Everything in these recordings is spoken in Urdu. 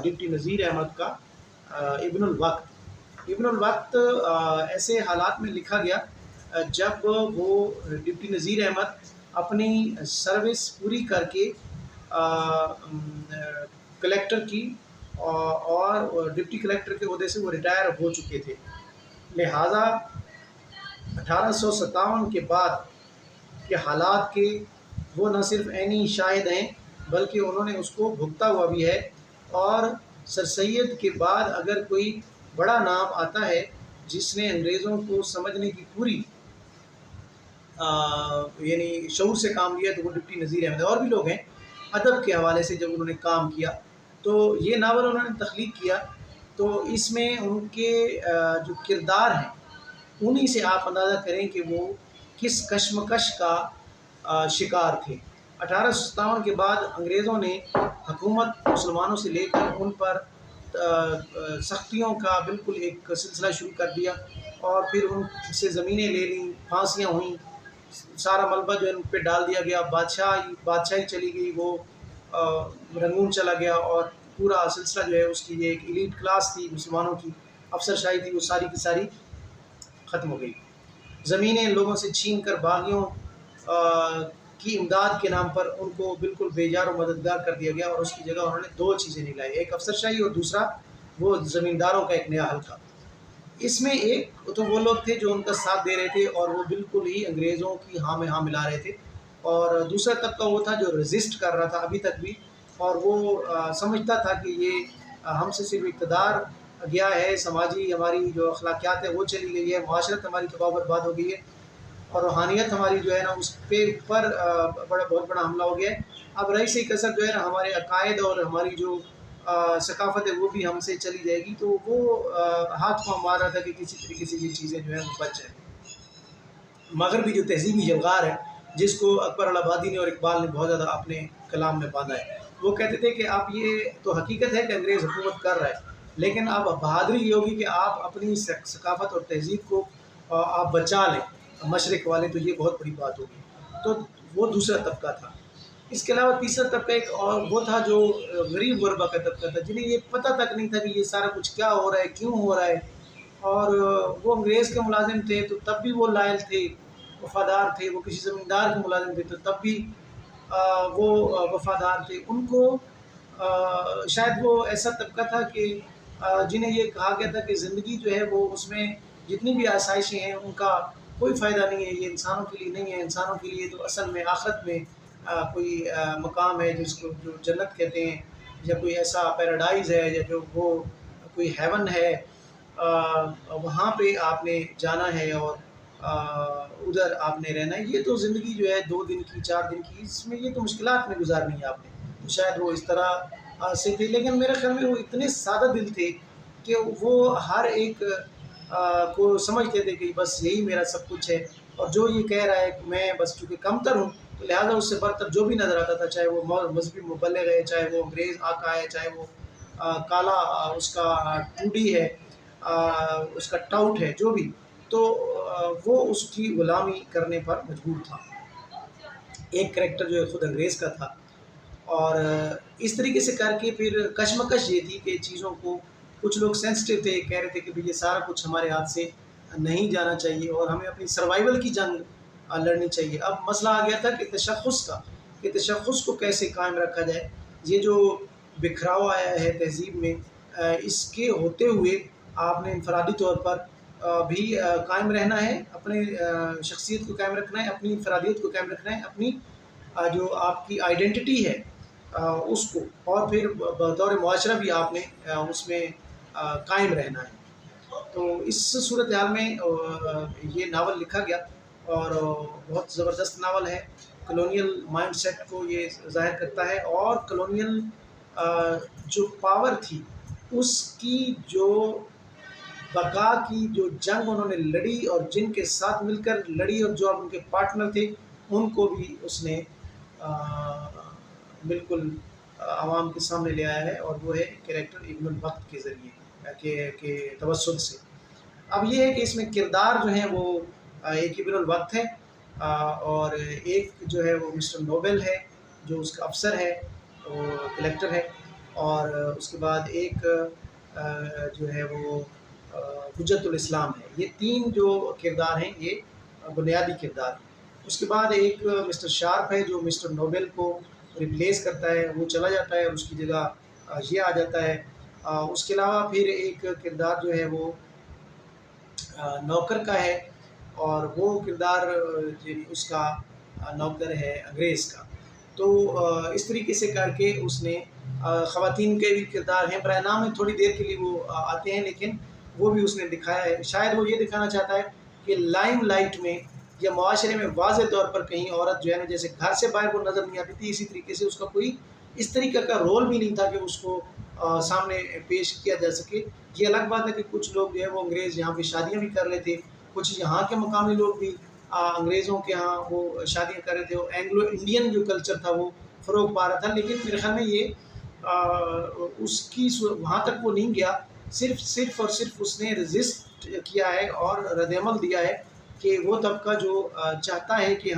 ڈپٹی نذیر احمد کا ابن الوقت۔ ابن الوقت ایسے حالات میں لکھا گیا جب وہ ڈپٹی نذیر احمد اپنی سروس پوری کر کے کلیکٹر کی اور ڈپٹی کلیکٹر کے عہدے سے وہ ریٹائر ہو چکے تھے، لہٰذا 1857 کے بعد کے حالات کے وہ نہ صرف عینی شاہد ہیں بلکہ انہوں نے اس کو بھگتا ہوا بھی ہے۔ اور سر سید کے بعد اگر کوئی بڑا نام آتا ہے جس نے انگریزوں کو سمجھنے کی پوری یعنی شعور سے کام لیا تو وہ ڈپٹی نذیر احمد ہے۔ اور بھی لوگ ہیں ادب کے حوالے سے جب انہوں نے کام کیا تو یہ ناول انہوں نے تخلیق کیا، تو اس میں ان کے جو کردار ہیں انہی سے آپ اندازہ کریں کہ وہ کس کشمکش کا شکار تھے۔ 1857 کے بعد انگریزوں نے حکومت مسلمانوں سے لے کر ان پر سختیوں کا بالکل ایک سلسلہ شروع کر دیا، اور پھر ان سے زمینیں لے لیں، پھانسیاں ہوئیں، سارا ملبہ جو ہے ان پہ ڈال دیا گیا، بادشاہی چلی گئی، وہ رنگون چلا گیا، اور پورا سلسلہ جو ہے اس کی یہ ایک ایلیٹ کلاس تھی مسلمانوں کی، افسر شاہی تھی، وہ ساری کی ساری ختم ہو گئی۔ زمینیں لوگوں سے چھین کر باغیوں کی امداد کے نام پر ان کو بالکل بے جار و مددگار کر دیا گیا، اور اس کی جگہ انہوں نے دو چیزیں نکلائی، ایک افسر شاہی اور دوسرا وہ زمینداروں کا ایک نیا حلقہ۔ اس میں ایک تو وہ لوگ تھے جو ان کا ساتھ دے رہے تھے اور وہ بالکل ہی انگریزوں کی ہاں میں ہاں ملا رہے تھے، اور دوسرا طبقہ وہ تھا جو ریزسٹ کر رہا تھا ابھی تک بھی، اور وہ سمجھتا تھا کہ یہ ہم سے صرف اقتدار گیا ہے، سماجی ہماری جو اخلاقیات ہے وہ چلی گئی ہے، معاشرت ہماری تباہ و برباد ہو گئی ہے، اور روحانیت ہماری جو ہے نا اس پہ پر بہت بڑا حملہ ہو گیا ہے۔ اب رہی سی کسر جو ہے نا ہمارے عقائد اور ہماری جو ثقافت ہے وہ بھی ہم سے چلی جائے گی، تو وہ ہاتھ پاؤں مار رہا تھا کہ کسی طریقے سے یہ چیزیں جو ہیں وہ بچ جائیں۔ مغربی جو تہذیبی یلغار ہے جس کو اکبر الہ نے اور اقبال نے بہت زیادہ اپنے کلام میں باندھا ہے، وہ کہتے تھے کہ اب یہ تو حقیقت ہے کہ انگریز حکومت کر رہا ہے، لیکن اب بہادری یہ ہوگی کہ آپ اپنی ثقافت اور تہذیب کو آپ بچا لیں مشرق والے، تو یہ بہت بڑی بات ہوگی۔ تو وہ دوسرا طبقہ تھا۔ اس کے علاوہ تیسرا طبقہ ایک اور وہ تھا جو غریب غربا کا طبقہ تھا، جنہیں یہ پتہ تک نہیں تھا کہ یہ سارا کچھ کیا ہو رہا ہے، کیوں ہو رہا ہے، اور وہ انگریز کے ملازم تھے تو تب بھی وہ لائل تھے، وفادار تھے، وہ کسی زمیندار کے ملازم تھے تو تب بھی وہ وفادار تھے۔ ان کو شاید وہ ایسا طبقہ تھا کہ جنہیں یہ کہا گیا تھا کہ زندگی جو ہے وہ اس میں جتنی بھی آسائشیں ہیں ان کا کوئی فائدہ نہیں ہے، یہ انسانوں کے لیے نہیں ہے، انسانوں کے لیے تو اصل میں آخرت میں کوئی مقام ہے جس کو جو جنت کہتے ہیں، یا کوئی ایسا پیراڈائز ہے، یا جو وہ کوئی ہیون ہے، وہاں پہ آپ نے جانا ہے اور ادھر آپ نے رہنا ہے۔ یہ تو زندگی جو ہے 2 دن کی 4 دن کی، اس میں یہ تو مشکلات میں گزارنی ہے آپ نے، تو شاید وہ اس طرح سے تھے، لیکن میرے خیال میں وہ اتنے سادہ دل تھے کہ وہ ہر ایک کو سمجھتے تھے کہ بس یہی میرا سب کچھ ہے، اور جو یہ کہہ رہا ہے کہ میں بس چونکہ کمتر ہوں تو لہٰذا اس سے برتر جو بھی نظر آتا تھا، چاہے وہ مذہبی مبلغ ہے، چاہے وہ انگریز آقا ہے، چاہے وہ کالا اس کا ٹوڈی ہے، اس کا ٹاؤٹ ہے، جو بھی، تو وہ اس کی غلامی کرنے پر مجبور تھا۔ ایک کریکٹر جو ہے خود انگریز کا تھا، اور اس طریقے سے کر کے پھر کشمکش یہ تھی کہ چیزوں کو کچھ لوگ سینسٹیو تھے، کہہ رہے تھے کہ یہ سارا کچھ ہمارے ہاتھ سے نہیں جانا چاہیے اور ہمیں اپنی سروائیول کی جنگ لڑنی چاہیے۔ اب مسئلہ آ گیا تھا کہ تشخص کا، کہ تشخص کو کیسے قائم رکھا جائے۔ یہ جو بکھراؤ آیا ہے تہذیب میں، اس کے ہوتے ہوئے آپ نے انفرادی طور پر بھی قائم رہنا ہے، اپنے شخصیت کو قائم رکھنا ہے، اپنی انفرادیت کو قائم رکھنا ہے، اپنی جو آپ کی آئیڈینٹی ہے اس کو، اور پھر بطور معاشرہ بھی آپ نے اس میں قائم رہنا ہے۔ تو اس صورتحال میں یہ ناول لکھا گیا، اور بہت زبردست ناول ہے، کلونیل مائنڈ سیٹ کو یہ ظاہر کرتا ہے، اور کلونیل جو پاور تھی اس کی جو بقا کی جو جنگ انہوں نے لڑی، اور جن کے ساتھ مل کر لڑی، اور جو اب ان کے پارٹنر تھے ان کو بھی اس نے بالکل عوام کے سامنے لے آیا ہے، اور وہ ہے کریکٹر ابن الوقت کے ذریعے کے توسط سے۔ اب یہ ہے کہ اس میں کردار جو ہیں وہ ایک ابن الوقت ہے، اور ایک جو ہے وہ مسٹر نوبل ہے جو اس کا افسر ہے، وہ کلیکٹر ہے، اور اس کے بعد ایک جو ہے وہ حجت الاسلام ہے. یہ 3 جو کردار ہیں یہ بنیادی کردار ہیں. اس کے بعد ایک مسٹر شارپ ہے جو مسٹر نوبل کو ریپلیس کرتا ہے، وہ چلا جاتا ہے اور اس کی جگہ یہ آ جاتا ہے. اس کے علاوہ پھر ایک کردار جو ہے وہ نوکر کا ہے، اور وہ کردار اس کا نوکر ہے انگریز کا. تو اس طریقے سے کر کے اس نے خواتین کے بھی کردار ہیں، برائے نام میں تھوڑی دیر کے لیے وہ آتے ہیں، لیکن وہ بھی اس نے دکھایا ہے. شاید وہ یہ دکھانا چاہتا ہے کہ لائم لائٹ میں یا معاشرے میں واضح طور پر کہیں عورت جو ہے نا، جیسے گھر سے باہر وہ نظر نہیں آتی تھی، اسی طریقے سے اس کا کوئی اس طریقے کا رول بھی نہیں تھا کہ اس کو سامنے پیش کیا جا سکے. یہ الگ بات ہے کہ کچھ لوگ جو ہے وہ انگریز یہاں پہ شادیاں بھی کر رہے تھے، کچھ یہاں کے مقامی لوگ بھی انگریزوں کے ہاں وہ شادیاں کر رہے تھے، اور اینگلو انڈین جو کلچر تھا وہ فروغ پا رہا تھا. لیکن میرے خیال میں یہ اس کی وہاں تک وہ نہیں گیا. صرف اور صرف اس نے رزسٹ کیا ہے اور رد عمل دیا ہے کہ وہ طبقہ جو چاہتا ہے کہ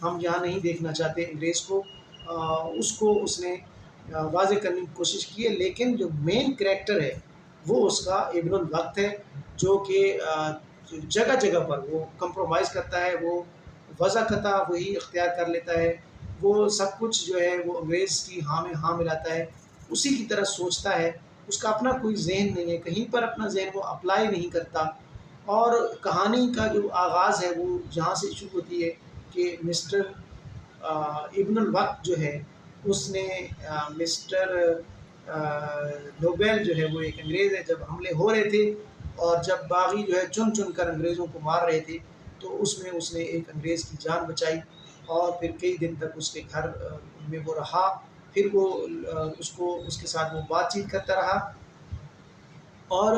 ہم یہاں نہیں دیکھنا چاہتے انگریز کو، اس کو اس نے واضح کرنے کی کوشش کی ہے. لیکن جو مین کریکٹر ہے وہ اس کا ابن الوقت ہے، جو کہ جگہ جگہ پر وہ کمپرومائز کرتا ہے، وہ وضع خطا وہی اختیار کر لیتا ہے، وہ سب کچھ جو ہے وہ انگریز کی ہاں میں ہاں ملاتا ہے، اسی کی طرح سوچتا ہے. اس کا اپنا کوئی ذہن نہیں ہے، کہیں پر اپنا ذہن وہ اپلائی نہیں کرتا. اور کہانی کا جو آغاز ہے وہ جہاں سے شروع ہوتی ہے کہ مسٹر ابن الوقت جو ہے اس نے مسٹر نوبل جو ہے وہ ایک انگریز ہے، جب حملے ہو رہے تھے اور جب باغی جو ہے چن چن کر انگریزوں کو مار رہے تھے، تو اس نے ایک انگریز کی جان بچائی، اور پھر کئی دن تک اس کے گھر میں وہ رہا. پھر وہ اس کے ساتھ وہ بات چیت کرتا رہا. اور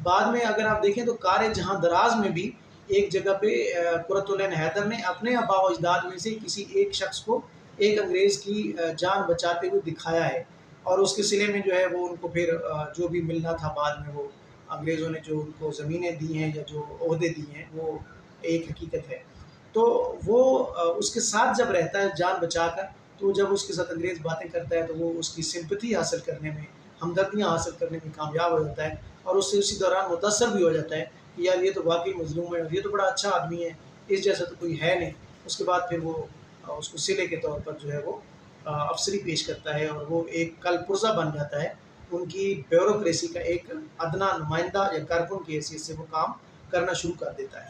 بعد میں اگر آپ دیکھیں تو کار جہاں دراز میں بھی ایک جگہ پہ قرۃ العین حیدر نے اپنے آباء و اجداد میں سے کسی ایک شخص کو ایک انگریز کی جان بچاتے ہوئے دکھایا ہے، اور اس کے صلے میں جو ہے وہ ان کو پھر جو بھی ملنا تھا بعد میں، وہ انگریزوں نے جو ان کو زمینیں دی ہیں یا جو عہدے دیے ہیں، وہ ایک حقیقت ہے. تو وہ اس کے ساتھ جب رہتا ہے جان بچا کر، تو جب اس کے ساتھ انگریز باتیں کرتا ہے تو وہ اس کی سمپتھی حاصل کرنے میں، ہمدردیاں حاصل کرنے میں کامیاب ہو جاتا ہے، اور اس سے اسی دوران متاثر بھی ہو جاتا ہے کہ یار یہ تو واقعی مظلوم ہے، اور یہ تو بڑا اچھا آدمی ہے، اس جیسا تو کوئی ہے نہیں. اس کے بعد پھر وہ اس کو صلے کے طور پر جو ہے وہ افسری پیش کرتا ہے، اور وہ ایک کل پرزہ بن جاتا ہے. ان کی بیوروکریسی کا ایک ادنا نمائندہ یا کارکن کی حیثیت سے وہ کام کرنا شروع کر دیتا ہے.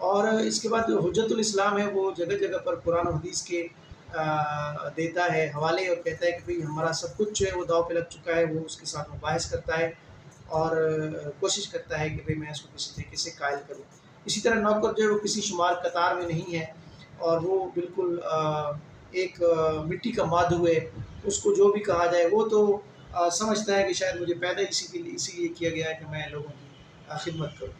اور اس کے بعد جو حجت الاسلام ہے وہ جگہ جگہ پر قرآن و حدیث کے دیتا ہے حوالے، اور کہتا ہے کہ بھئی ہمارا سب کچھ جو ہے وہ داؤ پہ لگ چکا ہے. وہ اس کے ساتھ مباحث کرتا ہے اور کوشش کرتا ہے کہ بھئی میں اس کو کسی طریقے سے قائل کروں. اسی طرح نوکر جو ہے وہ کسی شمار قطار میں نہیں ہے، اور وہ بالکل ایک مٹی کا مادھو ہے. اس کو جو بھی کہا جائے وہ تو سمجھتا ہے کہ شاید مجھے پیدا اسی لیے کیا گیا ہے کہ میں لوگوں کی خدمت کروں.